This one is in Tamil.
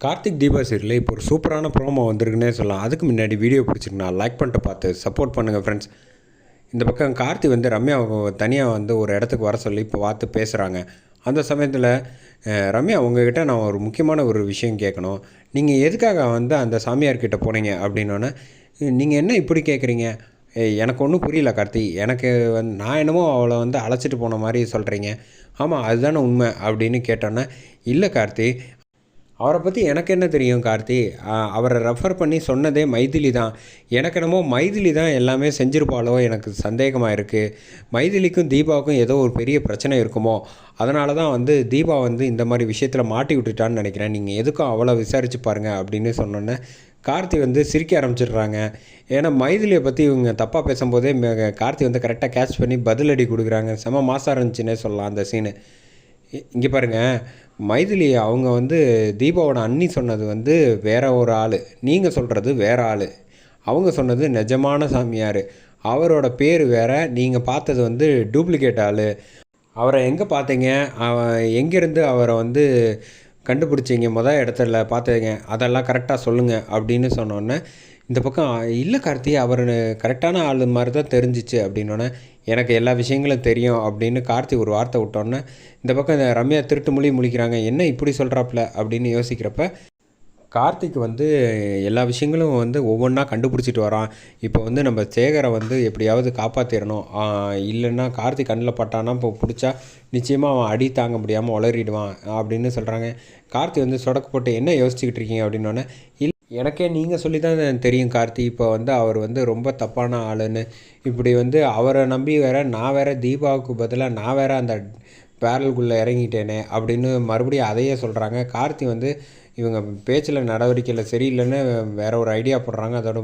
கார்த்திக் தீபா சீரியலில் இப்போ ஒரு சூப்பரான ப்ரோமோ வந்திருக்குன்னே சொல்லலாம். அதுக்கு முன்னாடி வீடியோ பிடிச்சிருக்குண்ணா லைக் பண்ணிட்டு பார்த்து சப்போர்ட் பண்ணுங்கள் ஃப்ரெண்ட்ஸ். இந்த பக்கம் கார்த்தி வந்து ரம்யா தனியாக வந்து ஒரு இடத்துக்கு வர சொல்லி இப்போ பார்த்து பேசுகிறாங்க. அந்த சமயத்தில் ரம்யா உங்ககிட்ட நான் ஒரு முக்கியமான ஒரு விஷயம் கேட்கணும். நீங்கள் எதுக்காக வந்து அந்த சாமியார்கிட்ட போனீங்க அப்படின்னோடனே, நீங்கள் என்ன இப்படி கேட்குறீங்க? எனக்கு ஒன்றும் புரியல கார்த்தி. எனக்கு நான் என்னமோ அவளை வந்து அழைச்சிட்டு போன மாதிரி சொல்கிறீங்க. ஆமாம் அதுதானே உண்மை அப்படின்னு கேட்டோன்னே, இல்லை கார்த்தி, அவரை பற்றி எனக்கு என்ன தெரியும் கார்த்தி? அவரை ரெஃபர் பண்ணி சொன்னதே மைதிலி தான். எனக்கு என்னமோ மைதிலி தான் எல்லாமே செஞ்சுருப்பாளோ எனக்கு சந்தேகமாக இருக்குது. மைதிலிக்கும் தீபாவுக்கும் ஏதோ ஒரு பெரிய பிரச்சனை இருக்குமோ, அதனால தான் வந்து தீபா வந்து இந்த மாதிரி விஷயத்தில் மாட்டி விட்டுட்டான்னு நினைக்கிறேன். நீங்கள் எதுக்கும் அவளை விசாரித்து பாருங்கள் அப்படின்னு சொன்னோன்னே கார்த்தி வந்து சிரிக்க ஆரம்பிச்சிடுறாங்க. ஏன்னா மைதிலியை பற்றி இவங்க தப்பாக பேசும்போதே கார்த்தி வந்து கரெக்டாக கேட்ச் பண்ணி பதிலடி கொடுக்குறாங்க. செம மாசாக இருந்துச்சுன்னே சொல்லலாம் அந்த சீனு. இங்கே பாருங்கள், மைதிலி அவங்க வந்து தீபாவோட அண்ணி சொன்னது வந்து வேற ஒரு ஆள், நீங்கள் சொல்கிறது வேற ஆள். அவங்க சொன்னது நிஜமான சாமியார், அவரோட பேர் வேற, நீங்கள் பார்த்தது வந்து டூப்ளிகேட் ஆள். அவரை எங்கே பார்த்தீங்க? எங்கேருந்து அவரை வந்து கண்டுபிடிச்சிங்க? இடத்துல பார்த்தீங்க, அதெல்லாம் கரெக்டாக சொல்லுங்கள் அப்படின்னு சொன்னோன்னே, இந்த பக்கம் இல்லை கார்த்தி, அவர் கரெக்டான ஆள் மாதிரி தான் தெரிஞ்சிச்சு அப்படின்னோடனே, எனக்கு எல்லா விஷயங்களும் தெரியும் அப்படின்னு கார்த்தி ஒரு வார்த்தை விட்டோன்னே, இந்த பக்கம் இந்த ரம்யா திருட்டு மொழி முழிக்கிறாங்க. என்ன இப்படி சொல்கிறாப்புல அப்படின்னு யோசிக்கிறப்ப, கார்த்திக் வந்து எல்லா விஷயங்களும் வந்து ஒவ்வொன்றா கண்டுபிடிச்சிட்டு வரான். இப்போ வந்து நம்ம சேகரை வந்து எப்படியாவது காப்பாற்றிடணும். இல்லைன்னா கார்த்திக் கண்ணில் பட்டானா இப்போ பிடிச்சா நிச்சயமாக அவன் அடி தாங்க முடியாமல் உளறிடுவான் அப்படின்னு சொல்கிறாங்க. கார்த்தி வந்து சொடக்கு போட்டு என்ன யோசிச்சுக்கிட்டு இருக்கீங்க அப்படின்னோடனே, எனக்கே நீங்கள் சொல்லி தான் தெரியும் கார்த்தி, இப்போ வந்து அவர் வந்து ரொம்ப தப்பான ஆளுன்னு. இப்படி வந்து அவரை நம்பி வேற நான் வேற தீபாவுக்கு பதிலாக நான் வேற அந்த பேரலுக்குள்ளே இறங்கிட்டேனே அப்படின்னு மறுபடியும் அதையே சொல்கிறாங்க. கார்த்தி வந்து இவங்க பேச்சில் நடவடிக்கையில் சரியில்லைன்னு வேற ஒரு ஐடியா போடுறாங்க. அதோட